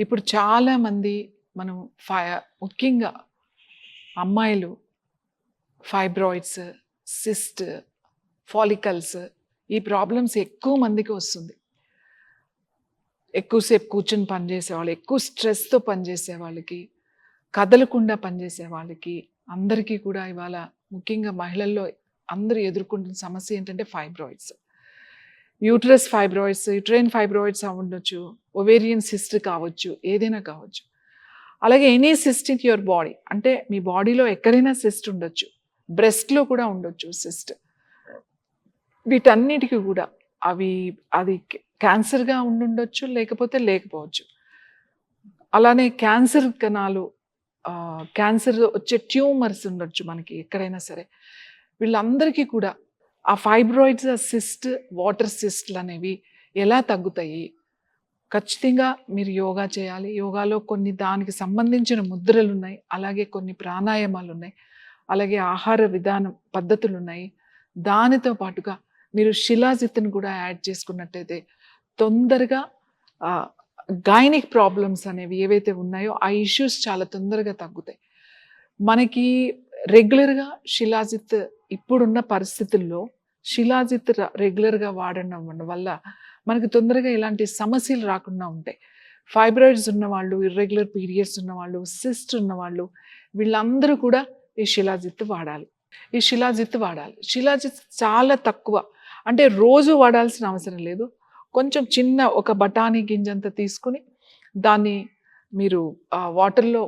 ఇప్పుడు చాలామంది మనం ఫై ముఖ్యంగా అమ్మాయిలు ఫైబ్రాయిడ్స్, సిస్ట్, ఫాలికల్స్ ఈ ప్రాబ్లమ్స్ ఎక్కువ మందికి వస్తుంది. ఎక్కువసేపు కూర్చొని పనిచేసే వాళ్ళు, ఎక్కువ స్ట్రెస్తో పనిచేసే వాళ్ళకి, కదలకుండా పనిచేసే వాళ్ళకి అందరికీ కూడా ఇవాళ ముఖ్యంగా మహిళల్లో అందరూ ఎదుర్కొంటున్న సమస్య ఏంటంటే fibroids. Uterus fibroids, uterine fibroids ఉండొచ్చు, ఒవేరియన్ సిస్ట్ కావచ్చు, ఏదైనా కావచ్చు. అలాగే any cyst in your body, అంటే మీ బాడీలో ఎక్కడైనా సిస్ట్ ఉండొచ్చు, బ్రెస్ట్లో కూడా ఉండొచ్చు సిస్ట్. వీటన్నిటికీ కూడా అది క్యాన్సర్గా ఉండుండొచ్చు, లేకపోతే లేకపోవచ్చు. అలానే క్యాన్సర్ కణాలు, క్యాన్సర్ వచ్చే ట్యూమర్స్ ఉండొచ్చు మనకి ఎక్కడైనా సరే. వీళ్ళందరికీ కూడా ఆ ఫైబ్రాయిడ్స్, సిస్ట్, వాటర్ సిస్ట్లు అనేవి ఎలా తగ్గుతాయి? ఖచ్చితంగా మీరు యోగా చేయాలి. యోగాలో కొన్ని దానికి సంబంధించిన ముద్రలు ఉన్నాయి, అలాగే కొన్ని ప్రాణాయామాలు ఉన్నాయి, అలాగే ఆహార విధానం పద్ధతులు ఉన్నాయి. దానితో పాటుగా మీరు శిలాజిత్తును కూడా యాడ్ చేసుకున్నట్టయితే తొందరగా గైనిక్ ప్రాబ్లమ్స్ అనేవి ఏవైతే ఉన్నాయో ఆ ఇష్యూస్ చాలా తొందరగా తగ్గుతాయి. మనకి రెగ్యులర్గా శిలాజిత్ ఇప్పుడున్న పరిస్థితుల్లో శిలాజిత్ రెగ్యులర్గా వాడడం వల్ల మనకి తొందరగా ఇలాంటి సమస్యలు రాకుండా ఉంటాయి. ఫైబ్రాయిడ్స్ ఉన్నవాళ్ళు, ఇర్రెగ్యులర్ పీరియడ్స్ ఉన్నవాళ్ళు, సిస్ట్ ఉన్నవాళ్ళు వీళ్ళందరూ కూడా ఈ శిలాజిత్ వాడాలి. శిలాజిత్ చాలా తక్కువ, అంటే రోజు వాడాల్సిన అవసరం లేదు. కొంచెం చిన్న ఒక బఠానీ గింజంత తీసుకుని దాన్ని మీరు వాటర్లో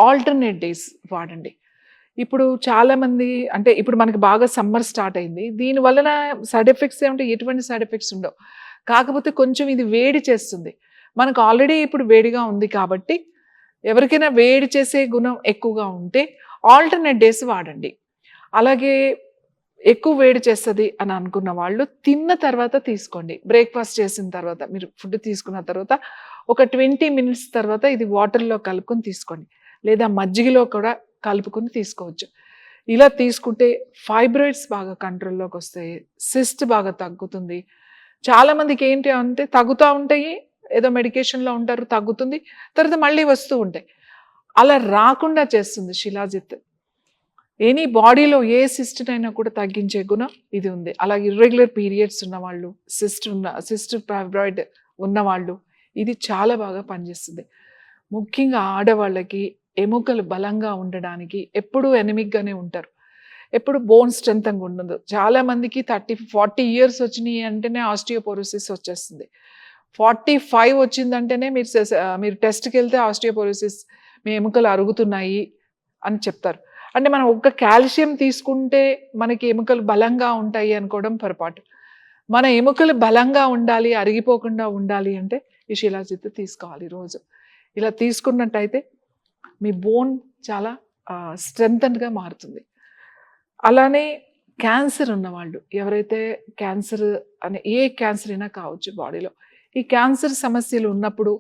ఆల్టర్నేట్ డేస్ వాడండి. ఇప్పుడు చాలామంది, అంటే ఇప్పుడు మనకి బాగా సమ్మర్ స్టార్ట్ అయింది, దీని వలన సైడ్ ఎఫెక్ట్స్ ఏమంటే ఎటువంటి సైడ్ ఎఫెక్ట్స్ ఉండవు. కాకపోతే కొంచెం ఇది వేడి చేస్తుంది. మనకు ఆల్రెడీ ఇప్పుడు వేడిగా ఉంది కాబట్టి ఎవరికైనా వేడి చేసే గుణం ఎక్కువగా ఉంటే ఆల్టర్నేట్ డేస్ వాడండి. అలాగే ఎక్కువ వేడి చేస్తుంది అని అనుకున్న వాళ్ళు తిన్న తర్వాత తీసుకోండి. బ్రేక్ఫాస్ట్ చేసిన తర్వాత, మీరు ఫుడ్ తీసుకున్న తర్వాత ఒక 20 మినిట్స్ తర్వాత ఇది వాటర్లో కలుపుకొని తీసుకోండి, లేదా మజ్జిగలో కూడా కలుపుకొని తీసుకోవచ్చు. ఇలా తీసుకుంటే ఫైబ్రాయిడ్స్ బాగా కంట్రోల్లోకి వస్తాయి, సిస్ట్ బాగా తగ్గుతుంది. చాలామందికి ఏంటి అంటే తగ్గుతూ ఉంటాయి, ఏదో మెడికేషన్లో ఉంటారు, తగ్గుతుంది, తర్వాత మళ్ళీ వస్తూ ఉంటాయి. అలా రాకుండా చేస్తుంది శిలాజిత్. ఎనీ బాడీలో ఏ సిస్ట్నైనా కూడా తగ్గించే గుణం ఇది ఉంది. అలాగే ఇర్రెగ్యులర్ పీరియడ్స్ ఉన్నవాళ్ళు, సిస్ట్ ఫైబ్రాయిడ్ ఉన్నవాళ్ళు ఇది చాలా బాగా పనిచేస్తుంది. ముఖ్యంగా ఆడవాళ్ళకి ఎముకలు బలంగా ఉండడానికి ఎప్పుడూ ఎనిమిక్గానే ఉంటారు, ఎప్పుడు బోన్ స్ట్రెంగ్గా ఉండదు. చాలామందికి 30-40 ఇయర్స్ వచ్చినాయి అంటేనే ఆస్టియోపోరోసిస్ వచ్చేస్తుంది. 45 వచ్చిందంటేనే మీరు టెస్ట్కి వెళ్తే ఆస్టియోపోరోసిస్, మీ ఎముకలు అరుగుతున్నాయి అని చెప్తారు. అంటే మనం ఒక్క కాల్షియం తీసుకుంటే మనకి ఎముకలు బలంగా ఉంటాయి అనుకోవడం పొరపాటు. మన ఎముకలు బలంగా ఉండాలి, అరిగిపోకుండా ఉండాలి అంటే ఈ శిలాజిత్ తీసుకోవాలి రోజు. ఇలా తీసుకున్నట్టయితే మీ బోన్ చాలా స్ట్రెంగ్తన్గా మారుతుంది. అలానే క్యాన్సర్ ఉన్నవాళ్ళు, ఎవరైతే క్యాన్సర్ ఏ క్యాన్సర్ అయినా కావచ్చు బాడీలో, ఈ క్యాన్సర్ సమస్యలు ఉన్నప్పుడు,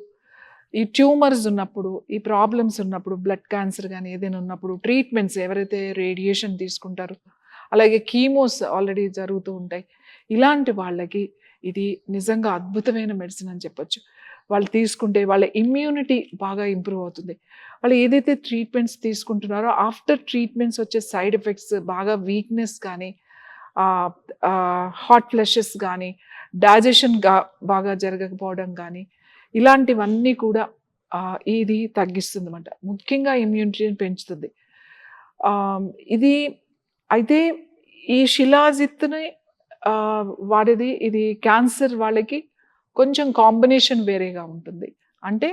ఈ ట్యూమర్స్ ఉన్నప్పుడు, ఈ ప్రాబ్లమ్స్ ఉన్నప్పుడు, బ్లడ్ క్యాన్సర్ కానీ ఏదైనా ఉన్నప్పుడు ట్రీట్మెంట్స్, ఎవరైతే రేడియేషన్ తీసుకుంటారో, అలాగే కీమోస్ ఆల్రెడీ జరుగుతూ ఉంటాయి, ఇలాంటి వాళ్ళకి ఇది నిజంగా అద్భుతమైన మెడిసిన్ అని చెప్పొచ్చు. వాళ్ళు తీసుకుంటే వాళ్ళ ఇమ్యూనిటీ బాగా ఇంప్రూవ్ అవుతుంది. వాళ్ళు ఏదైతే ట్రీట్మెంట్స్ తీసుకుంటున్నారో ఆఫ్టర్ ట్రీట్మెంట్స్ వచ్చే సైడ్ ఎఫెక్ట్స్, బాగా వీక్నెస్ కానీ, హాట్ ఫ్లషెస్ కానీ, డైజెషన్ బాగా జరగకపోవడం కానీ, ఇలాంటివన్నీ కూడా ఇది తగ్గిస్తుంది అన్నమాట. ముఖ్యంగా ఇమ్యూనిటీని పెంచుతుంది ఇది. అయితే ఈ శిలాజిత్తుని వాడేది, ఇది క్యాన్సర్ వాళ్ళకి కొంచెం కాంబినేషన్ వేరేగా ఉంటుంది. అంటే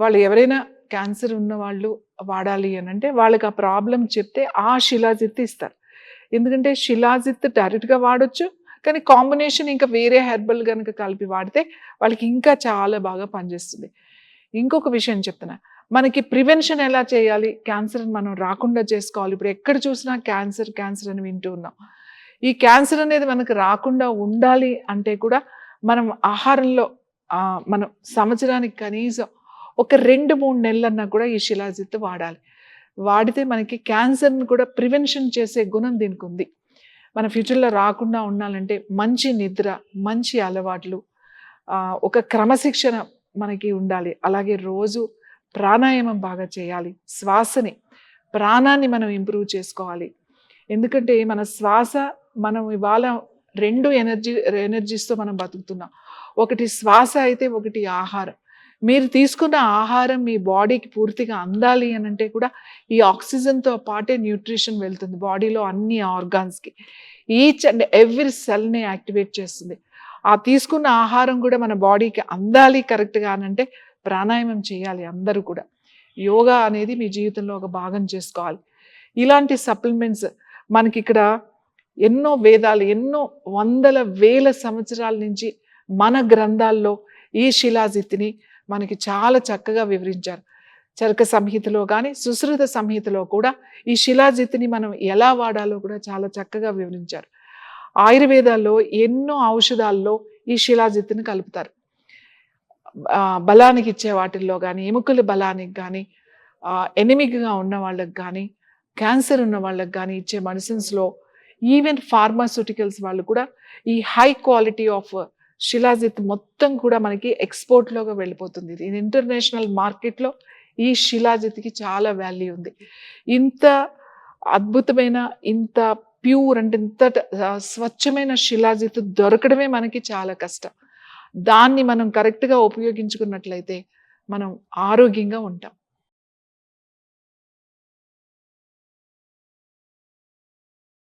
వాళ్ళు ఎవరైనా క్యాన్సర్ ఉన్న వాళ్ళు వాడాలి అని అంటే వాళ్ళకి ఆ ప్రాబ్లం చెప్తే ఆ శిలాజిత్ ఇస్తారు. ఎందుకంటే శిలాజిత్ డైరెక్ట్గా వాడచ్చు, కానీ కాంబినేషన్ ఇంకా వేరే హెర్బల్ కనుక కలిపి వాడితే వాళ్ళకి ఇంకా చాలా బాగా పనిచేస్తుంది. ఇంకొక విషయం చెప్తున్నా, మనకి ప్రివెన్షన్ ఎలా చేయాలి, క్యాన్సర్ మనం రాకుండా చేసుకోవాలి. ఇప్పుడు ఎక్కడ చూసినా క్యాన్సర్ క్యాన్సర్ అని వింటూ ఉన్నాం. ఈ క్యాన్సర్ అనేది మనకు రాకుండా ఉండాలి అంటే కూడా మనం ఆహారంలో మనం సంవత్సరానికి కనీసం ఒక 2-3 నెలలన్నా కూడా ఈ శిలాజిత్ వాడాలి. వాడితే మనకి క్యాన్సర్ని కూడా ప్రివెన్షన్ చేసే గుణం దీనికి ఉంది. మన ఫ్యూచర్లో రాకుండా ఉండాలంటే మంచి నిద్ర, మంచి అలవాట్లు, ఒక క్రమశిక్షణ మనకి ఉండాలి. అలాగే రోజు ప్రాణాయామం బాగా చేయాలి. ప్రాణాన్ని మనం ఇంప్రూవ్ చేసుకోవాలి. ఎందుకంటే మన శ్వాస, మనం ఇవాళ 2 ఎనర్జీస్‌తో మనం బతుకుతున్నాం. ఒకటి శ్వాస అయితే, ఒకటి ఆహారం. మీరు తీసుకున్న ఆహారం మీ బాడీకి పూర్తిగా అందాలి అనంటే కూడా ఈ ఆక్సిజన్‌తో పాటే న్యూట్రిషన్ వెళ్తుంది బాడీలో అన్ని ఆర్గాన్స్‌కి. ఈచ్ అండ్ ఎవ్రీ సెల్‌ని యాక్టివేట్ చేస్తుంది. ఆ తీసుకున్న ఆహారం కూడా మన బాడీకి అందాలి కరెక్ట్‌గా అనంటే ప్రాణాయామం చేయాలి అందరూ కూడా. యోగా అనేది మీ జీవితంలో ఒక భాగం చేసుకోవాలి. ఇలాంటి సప్లిమెంట్స్ మనకిక్కడ ఎన్నో వేదాలు, ఎన్నో వందల వేల సంవత్సరాల నుంచి మన గ్రంథాల్లో ఈ శిలాజిత్తుని మనకి చాలా చక్కగా వివరించారు. చరక సంహితలో కానీ, సుశ్రుత సంహితలో కూడా ఈ శిలాజిత్తుని మనం ఎలా వాడాలో కూడా చాలా చక్కగా వివరించారు. ఆయుర్వేదాల్లో ఎన్నో ఔషధాల్లో ఈ శిలాజిత్తుని కలుపుతారు. బలానికి ఇచ్చే వాటిల్లో కానీ, ఎముకల బలానికి కానీ, ఎనిమిక్‌గా ఉన్న వాళ్ళకి కానీ, క్యాన్సర్ ఉన్న వాళ్ళకి కానీ ఇచ్చే మెడిసిన్స్‌లో, ఈవెన్ ఫార్మాస్యూటికల్స్ వాళ్ళు కూడా ఈ హై క్వాలిటీ ఆఫ్ శిలాజిత్ మొత్తం కూడా మనకి ఎక్స్‌పోర్ట్‌లోగా వెళ్ళిపోతుంది. ఇది ఇంటర్నేషనల్ మార్కెట్‌లో ఈ శిలాజిత్‌కి చాలా వాల్యూ ఉంది. ఇంత అద్భుతమైన, ఇంత ప్యూర్ అంటే ఇంత స్వచ్ఛమైన శిలాజిత్ దొరకడమే మనకి చాలా కష్టం. దాన్ని మనం కరెక్ట్‌గా ఉపయోగించుకున్నట్లయితే మనం ఆరోగ్యంగా ఉంటాం.